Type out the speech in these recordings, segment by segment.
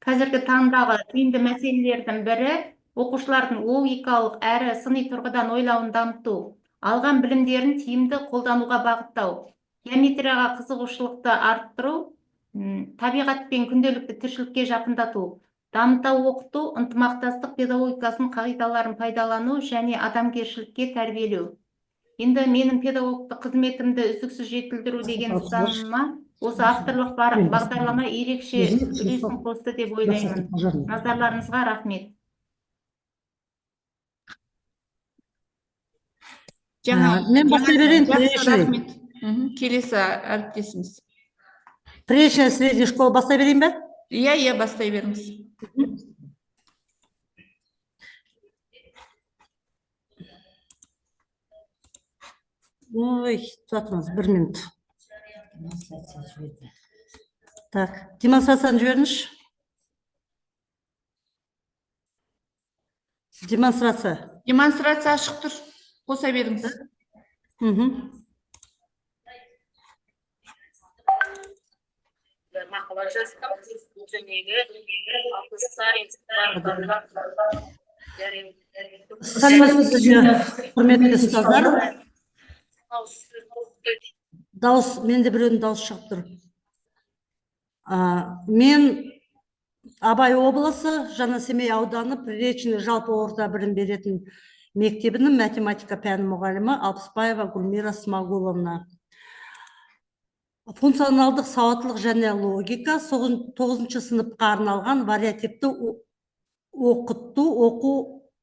Қазіргі таңдағы түйінді мәселелердің бірі оқушылардың логикалық әрі сыни тұрғыдан ойлауын дамыту, алған білімдерін тиімді қолдануға бағыттау, геометрияға қызығушылықты арттыру, табиғат пен күнделікті тіршілікке жақындату, дамыта оқыту, ынтымақтастық педагогикасының қағидаларын пайдалану және адамгершілікке тәрбиелеу. Енді менің педагогтық қызметімді үздіксіз жетілдіру деген ұстанымыма осы авторлық бағдарлама ерекше үлесін қосты деп ойлаймын. Назарларыңызға рахмет. Мен бастай берейін. Келесі әріптесіміз. Прежняя средняя школа бастай берейін бе? Иә, бастай беріңіз. Ой, тұратыңыз, 1 минут. Так, демонстрацияны жіберіңізші. Демонстрация. Демонстрация ашық тұр. Қоса беріңіз. Құрметті ұстаздар. Дауыс, менде біреудің дауыс шығып тұр. Мен Абай облысы, Жаңасемей ауданы Приречный жалпы орта білім беретін мектебінің математика пәні мұғалімі Алпысбаева Гүлмира Смағұловна. Функционалдық сауаттылық және логика 9-шы сыныпқа арналған вариативті оқу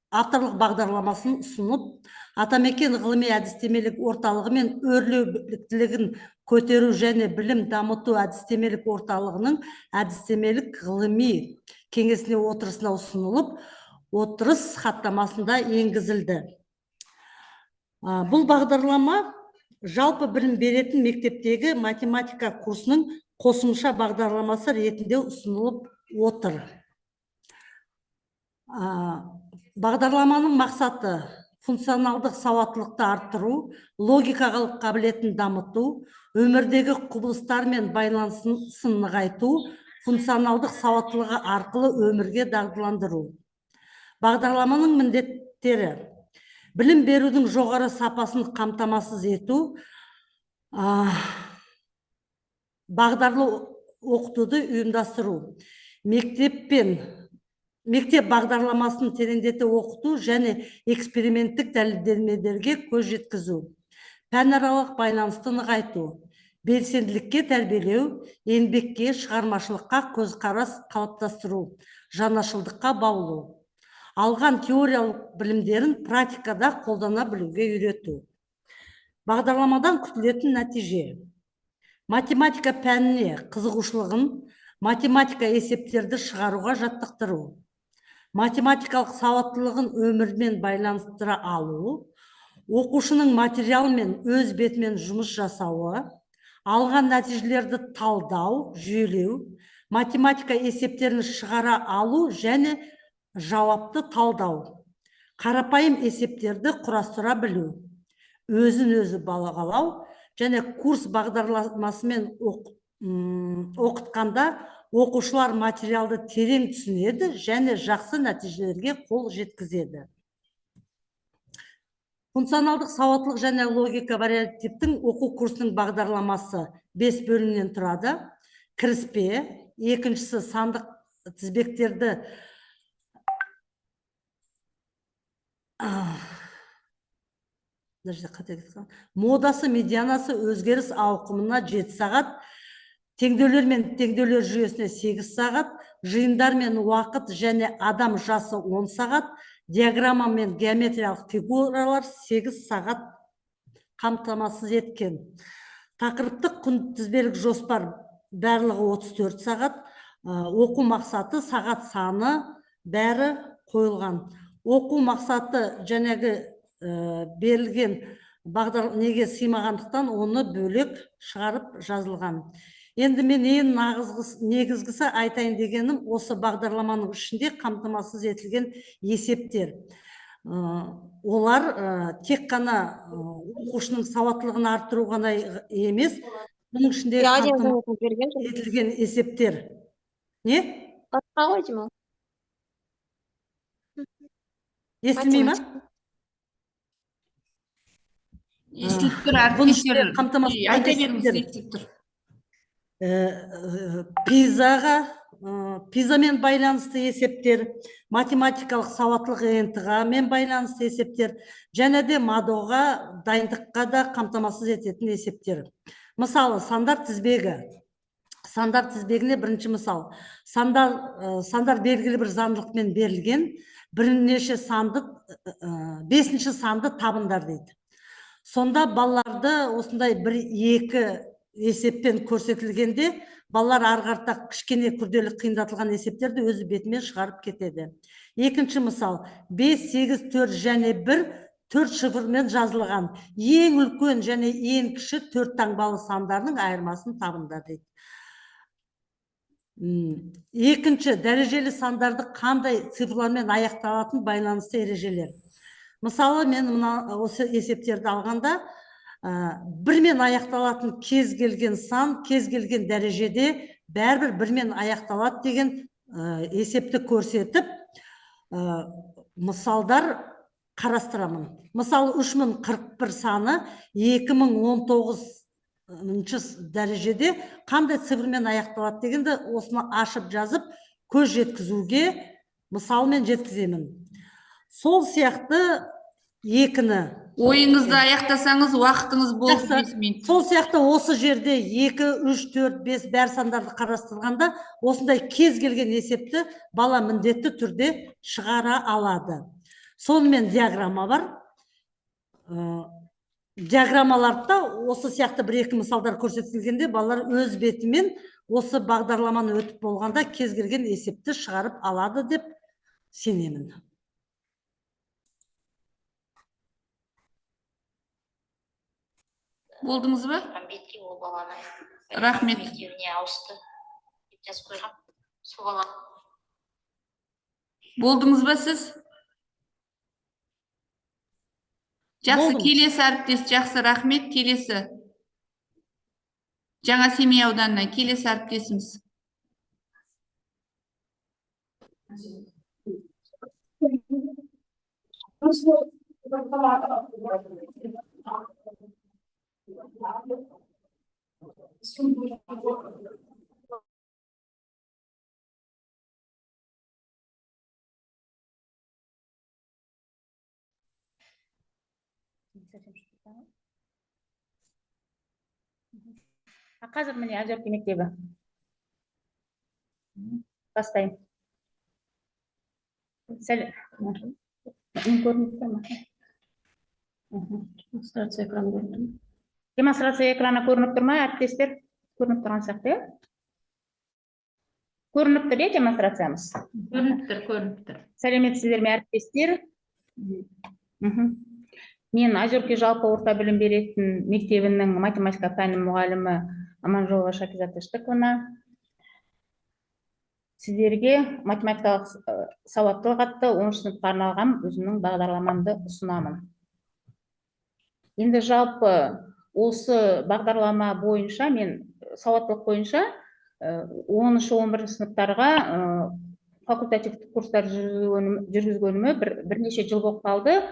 авторлық бағдарламасын ұсынып, Атамекен ғылыми әдістемелік орталығы мен өрлеу біліктілігін көтеру және білім дамыту әдістемелік орталығының әдістемелік ғылыми кеңесіне отырысына ұсынылып, отырыс хаттамасында енгізілді. Бұл бағдарлама жалпы білім беретін мектептегі математика курсының қосымша бағдарламасы ретінде ұсынылып отыр. Бағдарламаның мақсаты функционалдық сауаттылықты арттыру, логикалық қабілетін дамыту, өмірдегі құбылыстар мен байланысын нығайту, функционалдық сауаттылығы арқылы өмірге дағдыландыру. Бағдарламаның міндеттері: білім берудің жоғары сапасын қамтамасыз ету, бағдарлы оқытуды ұйымдастыру, мектеп бағдарламасын тереңдете оқыту және эксперименттік дәлелдемелерге көз жеткізу, пәнаралық байланысты нығайту, белсенділікке тәрбиелеу, еңбекке, шығармашылыққа көзқарас қалыптастыру, жанашылдыққа баулу, алған теориялық білімдерін практикада қолдана білуге үйрету. Бағдарламадан күтілетін нәтиже: математика пәніне қызығушылығын, математика есептерді шығаруға жаттықтыру, математикалық сауаттылығын өмірмен байланыстыра алу, оқушының материалмен өз бетімен жұмыс жасауы, алған нәтижелерді талдау, жүйелеу, математика есептерін шығара алу және жауапты талдау, қарапайым есептерді құрастыра білу, өзін-өзі бағалау және курс бағдарламасымен оқытқанда оқушылар материалды терең түсінеді және жақсы нәтижелерге қол жеткізеді. Функционалдық сауаттылық және логика вариативтің оқу курсының бағдарламасы 5 бөлімнен тұрады. Кіріспе, екіншісі сандық тізбектерді модасы, медианасы өзгеріс ауқымына 7 сағат, теңдеулер мен теңдеулер жүйесіне 8 сағат, жиындар мен уақыт және адам жасы 10 сағат, диаграмма мен геометриялық фигуралар 8 сағат қамтамасыз еткен. Тақырыптық күнтізбелік жоспар барлығы 34 сағат, оқу мақсаты, сағат саны бәрі қойылған. Оқу мақсаты жәнегі берілген неге сыймағандықтан оны бөлек шығарып жазылған. Енді мен ең негізгісі айтайын дегенім, осы бағдарламаның ішінде қамтамасыз етілген есептер. Олар тек қана оқушының сауаттылығын арттыру ғана емес, бұның ішінде қамтамасыз етілген есептер. Не? Қалай деймін ол? Естілмей ма? Естіліп тұр, Бұны іште әріптестер. қамтамасыз Айта етесіздер. беріңіз, естіліп тұр. Пизамен байланысты есептер, математикалық сауаттылық НТ-мен байланысты есептер, және де МАДО-ға дайындыққа да қамтамасыз ететін есептер. Мысалы, сандар тізбегі. Сандар тізбегіне бірінші мысал. Сандар белгілі бір заңдылықпен берілген, бірнеше санды, бесінші санды табындар дейді. Сонда балаларды осындай бір-екі есеппен көрсетілгенде, балалар арғарта кішкене күрделі қиындатылған есептерді өзі бетімен шығарып кетеді. Екінші мысал, 5, 8, 4 және 1, 4 шифрмен жазылған ең үлкен және ең кіші 4 таңбалы сандарының айырмасын табыңдар дейді. Екінші, дәрежелі сандарды қандай цифрлармен аяқталатын байланысты ережелер. Мысалы, мен осы есептерді алғанда, бірмен аяқталатын кез келген сан, кез келген дәрежеде бәрібір бірмен аяқталады деген есепті көрсетіп, мысалдар қарастырамын. Мысалы, 3041 саны 2019 дәрежеде қандай цифрмен аяқталады дегенді осыны ашып жазып, көз жеткізуге мысалмен жеткіземін. Сол сияқты екіні. Ойыңызды аяқтасаңыз, уақытыңыз болды Жақсы. 5 минут. Сол сияқты осы жерде 2, 3, 4, 5 бәр сандарды қарастырғанда, осындай кез келген есепті бала міндетті түрде шығара алады. Сонымен диаграмма бар. Диаграммаларда осы сияқты бір-екі мысалдар көрсетілгенде, балалар өз бетімен осы бағдарламаны өтіп болғанда кез келген есепті шығарып алады деп сенемін. Болдыңыз ба? Бетке ол баланы Рахмет. мектебіне ауысты деп жазып қойған. Сол бала Болдыңыз ба сіз? Жақсы, Болдым. келесі әріптес, жақсы, рахмет, келесі. Жаңа Семей ауданынан келесі әріптесіміз. Қазір міне Озерки мектебі. Бастайын. Сәл көрініп тұр ма? Демонстрация экраны көрініп тұр ма? Демонстрация экраны көрініп тұр ма, әріптестер? Көрініп тұрған сияқты, иә? Көрініп тұр, иә, демонстрациямыз? Көрініп тұр. Сәлеметсіздер ме, әріптестер? Мен Озерки жалпы орта білім беретін мектебінің математика пәні мұғалімі Аманжолова Шакизат Іштіковна. Сіздерге математикалық сауаттылық атты 10 сыныпқа арналған өзімнің бағдарламамды ұсынамын. Енді жалпы осы бағдарлама бойынша, мен сауаттылық бойынша 10-11 сыныптарға факультативтік курстар жүргізгеніме бірнеше жыл болып қалды.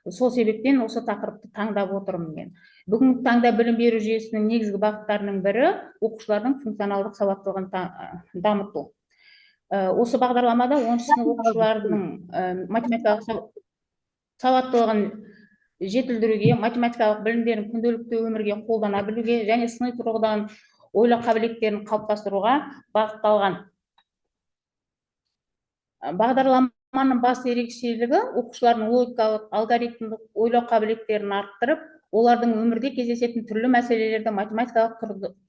Сол себептен осы тақырыпты таңдап отырмын мен. Бүгінгі таңда білім беру жүйесінің негізгі бағыттарының бірі оқушылардың функционалдық сауаттылығын дамыту. Осы бағдарламада 10 сынып оқушыларының математикалық сауаттылығын жетілдіруге, математикалық білімдерін күнделікті өмірге қолдана білуге және сыни тұрғыдан ойлау қабілеттерін қалыптастыруға бағытталған. Бағдарламаның басты ерекшелігі оқушылардың логикалық, алгоритмдік ойлау қабілеттерін арттырып, олардың өмірде кездесетін түрлі мәселелерді математикалық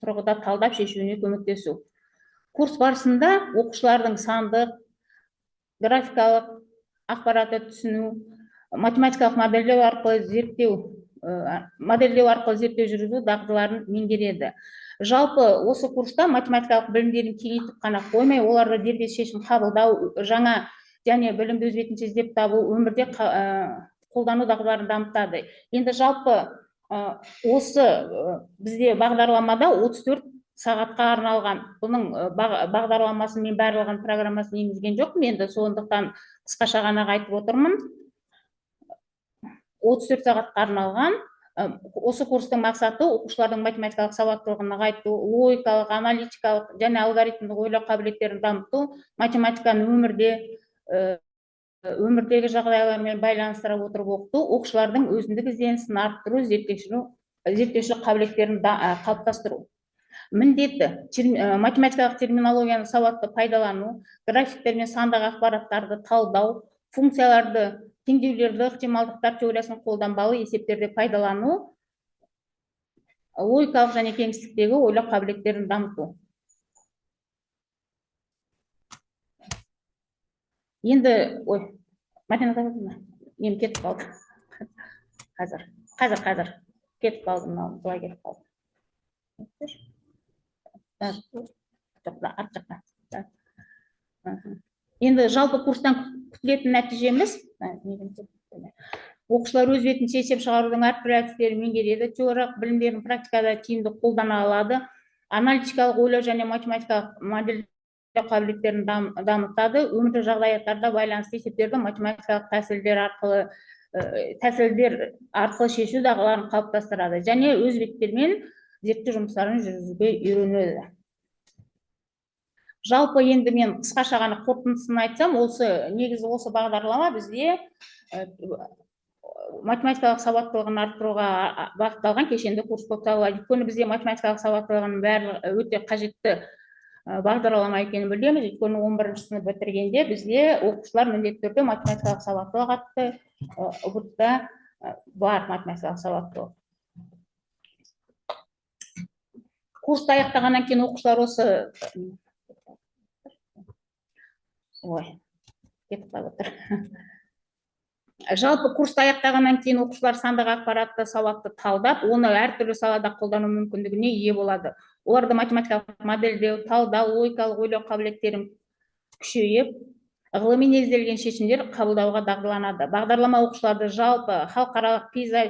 тұрғыда талдап шешуіне көмектесу. Курс барысында оқушылардың сандық, графикалық ақпаратты түсіну, математикалық модельдеу арқылы зерттеу жүргізу дағдыларын меңгереді. Жалпы осы курста математикалық білімдерін кеңейтіп қана қоймай, оларды дербес шешім қабылдау, жаңа және білімді өз бетінше іздеп табу, өмірде қолдану дағдыларын дамытады. Енді жалпы осы бізде бағдарламада 34 сағатқа арналған. Бұның бағдарламасын мен барлығын программасын енгізген жоқпын, енді сондықтан қысқаша ғана айтып отырмын. 34 сағатқа арналған. Осы курстың мақсаты оқушылардың математикалық сауаттылығын нығайту, логикалық, аналитикалық және алгоритмдік ойлау қабілеттерін дамыту, математиканы өмірдегі жағдайлармен байланыстыра отырып оқыту, оқушылардың өзіндік ізденісін арттыру, зерттеушілік қабілеттерін қалыптастыру. Міндеті математикалық терминологияны сауатты пайдалану, графиктер мен сандық ақпараттарды талдау, функцияларды, теңдеулерді, ықтималдықтар теориясын қолданбалы есептерде пайдалану, логикалық және кеңістіктегі ойлау қабілеттерін дамыту. Енді, мен кетіп қалдым. Қазір. Кетіп қалдым, былай кетіп қалдым. Арт жақта. Енді жалпы курстан күтілетін нәтижеміз, оқушылар өз бетінше есеп шығарудың әртүрлі әдістерін меңгереді, теориялық білімдерін практикада тиімді қолдана алады, аналитикалық ойлау және математикалық модельдеу қабілеттерін дамытады, өмірлік жағдаяттарда байланысты есептерді математикалық тәсілдер арқылы шешу дағдыларын қалыптастырады және өз беттерімен зерттеу жұмыстарын жүргізуге үйренеді. Жалпы енді мен қысқаша ғана қорытындысын айтсам, негізі осы бағдарлама бізде математикалық сауаттылығын арттыруға бағытталған кешенді курс болып табылады. Өйткені бізде математикалық сауаттылығының бәрі өте қажетті бағдарлама екенін білеміз. Өйткені 11-ші сынып бітіргенде бізде оқушылар міндетті түрде математикалық сауаттылық атты ұбытта бар математикалық сауаттылық. Курсты аяқтағаннан кейін оқушылар жалпы курсты аяқтағаннан кейін оқушылар сандық ақпаратты сауатты талдап, оны әртүрлі салада қолдану мүмкіндігіне ие болады. Оларды математикалық модельдеу, талдау, логикалық ойлау қабілеттерін күшейіп, ғылыми негізделген шешімдер қабылдауға дағдыланады. Бағдарлама оқушыларды жалпы халықаралық PISA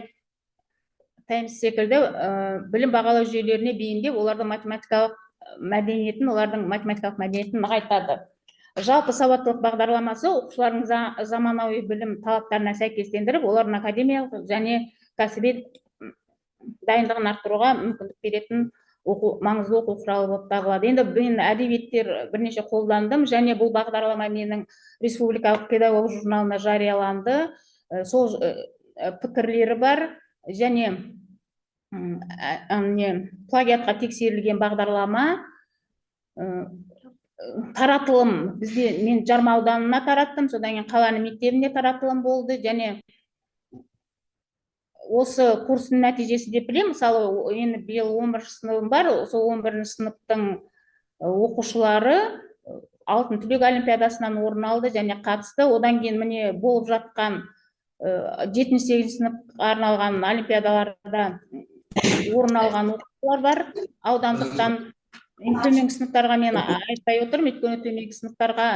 секілді білім бағалау жүйелеріне бейімдеп, олардың математикалық мәдениетін нығайтады. Жалпы сауаттылық бағдарламасы оқушылардың заманауи білім талаптарына сәйкестендіріп, олардың академиялық және кәсіби дайындығын арттыруға мүмкіндік беретін маңызды оқу құралы болып табылады. Енді мен әдебиеттер бірнеше қолдандым және бұл бағдарлама менің республикалық педагог журналына жарияланды. Сол пікірлері бар және плагиатқа тексерілген бағдарлама. Таратылым бізде, мен Жарма ауданына тараттым, содан кейін қаланың мектебіне таратылым болды және осы курстың нәтижесі деп білемін. Мысалы, енді биыл 11-ші сыныбым бар, сол 11-ші сыныптың оқушылары алтын түлек олимпиадасынан орын алды және қатысты. Одан кейін міне болып жатқан 7-8 сыныпқа арналған олимпиадаларда орын алған оқушылар бар. Аудандықтан төменгі сыныптарға мен айтпай отырмын, өйткені төменгі сыныптарға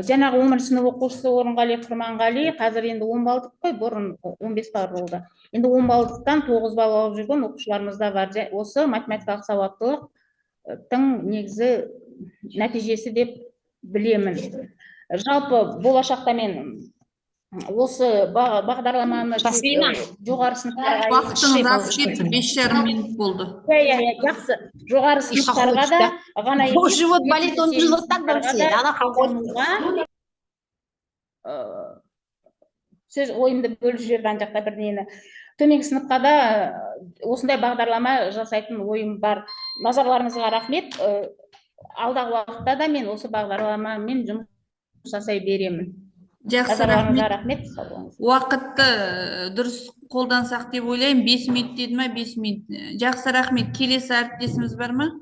жаңағы 10-ші сынып оқушысы Орынғали Құрманғали қазір енді 10 балдық қой, бұрын 15 балл болды. Енді 10 балдықтан 9 балл алып жүрген оқушыларымыз да бар. Осы математикалық сауаттылықтың негізі нәтижесі деп білемін. Жалпы болашақта мен осы бағдарламаны жоғары сыныптарға Уақытыңыз аз кетті, 5,5 минут болды. Жақсы, жоғары сыныптарға да ғана Живот болит, он же вот так вообще, она ходит. Сөз ойымды бөліп жіберді ана жақта бірдеңені. Төменгі сыныпқа да осындай бағдарлама жасайтын ойым бар. Назарларыңызға рахмет. Алдағы уақытта да мен осы бағдарламамен жұмыс жасай беремін. Жақсы, рахмет. Уақытты дұрыс қолдансақ деп ойлаймын. 5 минут деді ма? 5 минут. Жақсы, рахмет. Келесі әріптесіміз бар ма?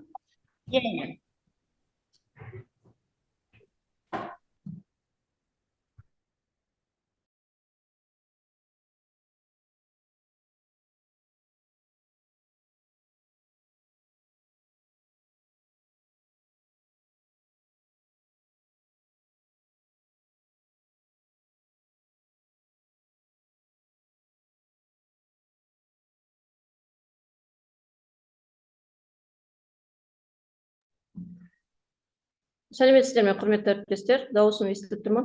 Сәлеметсіздер ме, құрметті әріптестер? Дауысым естіліп тұр ма?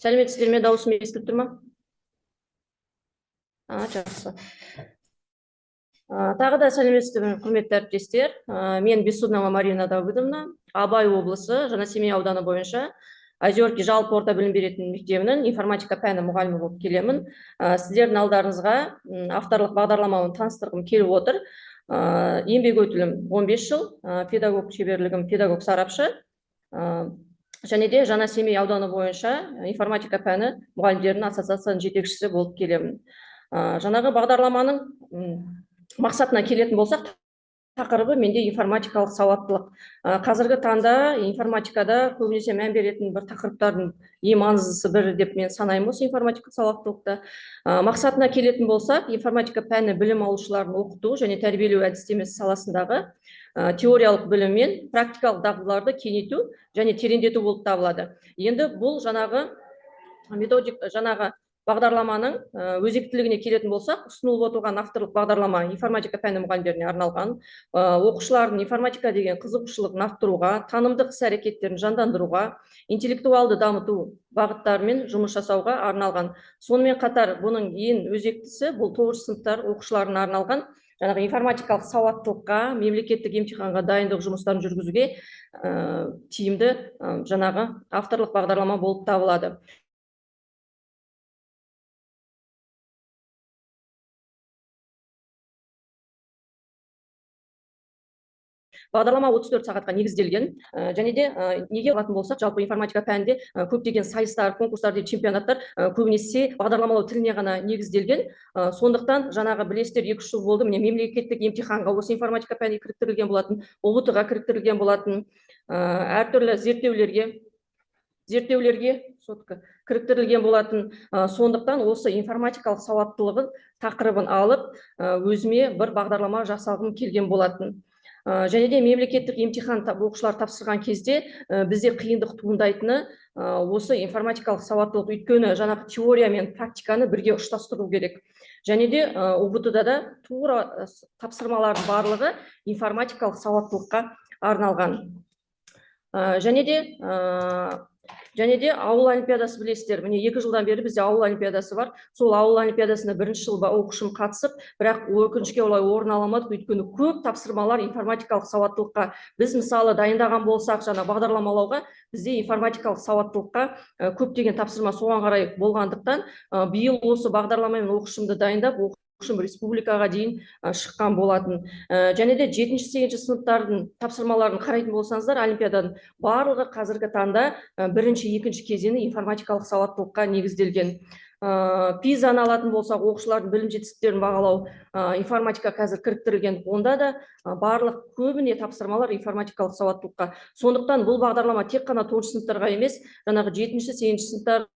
Сәлеметсіздер ме, дауысым естіліп тұр ма? Жақсы. Тағы да сәлеметсіздер ме, құрметті әріптестер? Мен Бессуднова Марина Давыдовна, Абай облысы, Жаңасемей ауданы бойынша Озерки жалпы орта білім беретін мектебінің информатика пәні мұғалімі болып келемін. Сіздердің алдарыңызға авторлық бағдарламаны таныстырғым келіп отыр. Еңбек өтілім 15 жыл, педагог шеберлігім педагог сарапшы, және де Жаңасемей ауданы бойынша информатика пәні мұғалімдерінің ассоциациясының жетекшісі болып келемін. Жаңағы бағдарламаның мақсатына келетін болсақ, тақырыбы менде информатикалық сауаттылық. Қазіргі таңда информатикада көбінесе мән беретін бір тақырыптардың ең маңыздысы бірі деп мен санаймын осы информатика сауаттылықта. Мақсатына келетін болсақ, информатика пәні білім алушыларын оқыту және тәрбиелеу әдістемесі саласындағы теориялық білім мен практикалық дағдыларды кеңейту және тереңдету болып табылады. Енді бұл жаңағы бағдарламаның өзектілігіне келетін болсақ, ұсынылып отырған авторлық бағдарлама информатика пәні мұғалімдеріне арналған, оқушылардың информатика деген қызығушылығын арттыруға, танымдық іс-әрекеттерін жандандыруға, интеллектуалды дамыту бағыттарымен жұмыс жасауға арналған. Сонымен қатар бұның ең өзектісі бұл 9 сыныптар оқушыларына арналған жаңағы информатикалық сауаттылыққа, мемлекеттік емтиханға дайындық жұмыстарын жүргізуге тиімді жаңағы авторлық бағдарлама болып табылады. Бағдарлама 34 сағатқа негізделген, және де неге алатын болсақ, жалпы информатика пәнінде көптеген сайыстар, конкурстар, чемпионаттар көбінесе бағдарламалау тіліне ғана негізделген. Сондықтан жаңағы білесіздер 2 жыл болды, міне мемлекеттік емтиханға осы информатика пәні кіріктірілген болатын, ұбт-ға кіріктірілген болатын, әртүрлі зерттеулерге кіріктірілген болатын. Сондықтан осы информатикалық сауаттылығын тақырыбын алып, өзіме бір бағдарлама жасалғым келген болатын. Және де мемлекеттік емтихан оқушылар тапсырған кезде бізде қиындық туындайтыны осы информатикалық сауаттылық, өйткені жаңағы теория мен практиканы бірге ұштастыру керек. Және де ұбт-да да тура тапсырмалардың барлығы информатикалық сауаттылыққа арналған. Және де ауыл олимпиадасы білесіздер, міне 2 жылдан бері бізде ауыл олимпиадасы бар. Сол ауыл олимпиадасына 1-ші жыл оқушым қатысып, бірақ өкінішке орай орын ала алмадық, өйткені көп тапсырмалар информатикалық сауаттылыққа. Біз мысалы дайындаған болсақ, жаңа бағдарламалауға бізде информатикалық сауаттылыққа көптеген тапсырма соған қарай болғандықтан, биыл осы бағдарламамен оқушымды дайындап, республикаға дейін шыққан болатын. Және де 7-8 сыныптардың тапсырмаларын қарайтын болсаңыздар, олимпиаданың барлығы қазіргі таңда 1-2 кезеңі информатикалық сауаттылыққа негізделген. Пизаны алатын болсақ, оқушылардың білім жетістіктерін бағалау информатика қазір кіріктірілген. Онда да барлық көбіне тапсырмалар информатикалық сауаттылыққа. Сондықтан бұл бағдарлама тек қана 9 сыныптарға емес, жаңағы 7-8 сыныптар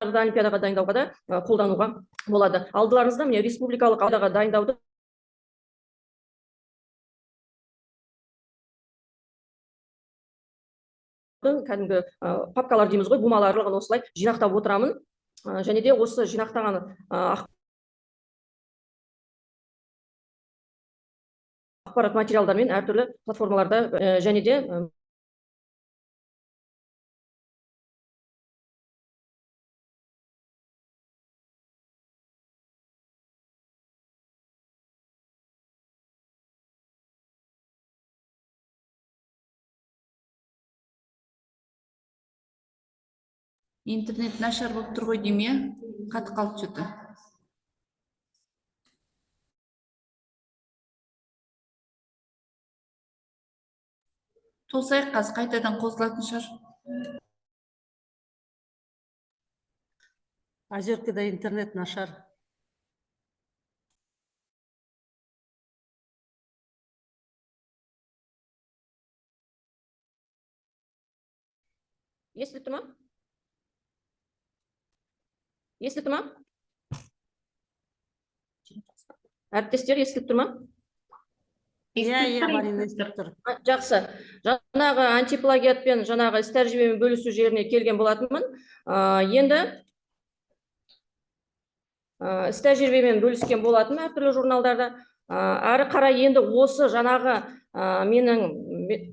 олимпиадаға дайындауға да қолдануға болады. Алдыларыңызда міне республикалық аудаға дайындауды кәдімгі папкалар дейміз ғой, бумаларлығын осылай жинақтап отырамын. Және де осы жинақтаған ақпарат материалдармен әртүрлі платформаларда және де интернет нашар болып тұр ғой дейме, қатып қалып жүрді. Тосайық қазір қайтадан қосылатын шығар. Озеркида интернет нашар. естіліп тұр ма? Естіліп тұр ма? Әріптестер, естіліп тұр ма? Иә, Марина, инспектор. естіп тұр. Жақсы. Жаңағы антиплагиатпен жаңағы іс тәжірибемен бөлісу жеріне келген болатынмын. Енді іс тәжірибемен бөліскен болатын әртүрлі журналдарда. Әрі қарай енді осы жаңағы менің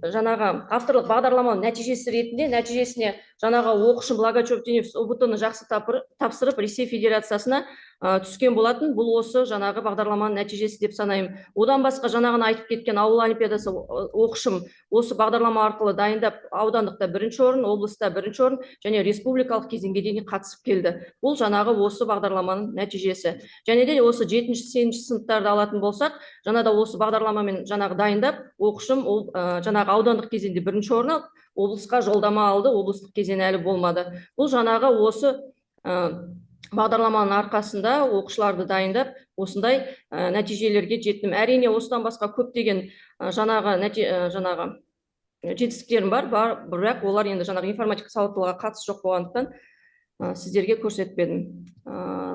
жаңағы авторлық бағдарламаның нәтижесіне жаңағы оқушым Благочев ұбт-ны жақсы тапсырып Ресей Федерациясына түскен болатын. Бұл осы жаңағы бағдарламаның нәтижесі деп санаймын. Одан басқа жаңағыны айтып кеткен ауыл олимпиадасы оқушым осы бағдарлама арқылы дайындап аудандықта 1-ші орын, облыста 1-ші орын және республикалық кезеңге дейін қатысып келді. Бұл жаңағы осы бағдарламаның нәтижесі. Және де осы 7-8 сыныптарды алатын болсақ, жаңада осы бағдарламамен жаңағы дайындап оқушым жаңағы аудандық кезеңде 1-ші орын алып, облысқа жолдама алды, облыстық кезең әлі болмады. Бұл жаңағы осы бағдарламаның арқасында оқушыларды дайындап, осындай нәтижелерге жеттім. Әрине, осыдан басқа көптеген жаңағы жетістіктерім бар, бірақ олар енді жаңағы информатика сауаттылығына қатысы жоқ болғандықтан сіздерге көрсетпедім.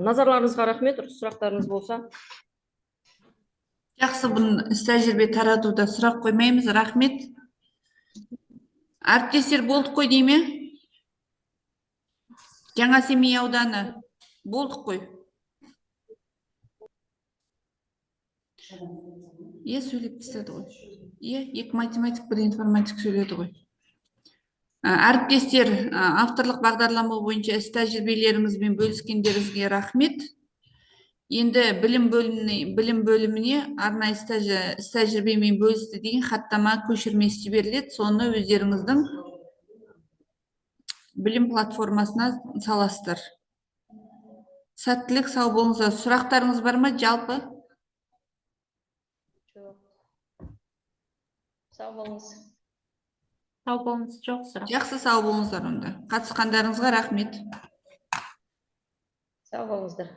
Назарларыңызға рахмет, сұрақтарыңыз болса. Жақсы, бұл іс тәжірибе таратуда сұрақ қоймаймыз. Рахмет. Әріптестер болдық қой дей ме? Жаңа Семей ауданы болдық қой. Сөйлеп тастады ғой. 2 математик, 1 информатик сөйледі ғой. Әріптестер, авторлық бағдарлама бойынша іс тәжірибелеріңізбен бөліскендеріңізге рахмет. Енді білім бөліміне арнайы іс тәжірибемен бөлісті деген хаттама көшірмесі жіберіледі. Соны өздеріңіздің білім платформасына саласыздар. Сәттілік, сау болыңыздар. Сұрақтарыңыз бар ма жалпы? Сау болыңыз. Сау болыңыз, жоқ сұрақ. Жақсы, сау болыңыздар онда. Қатысқандарыңызға рахмет. Сау болыңыздар.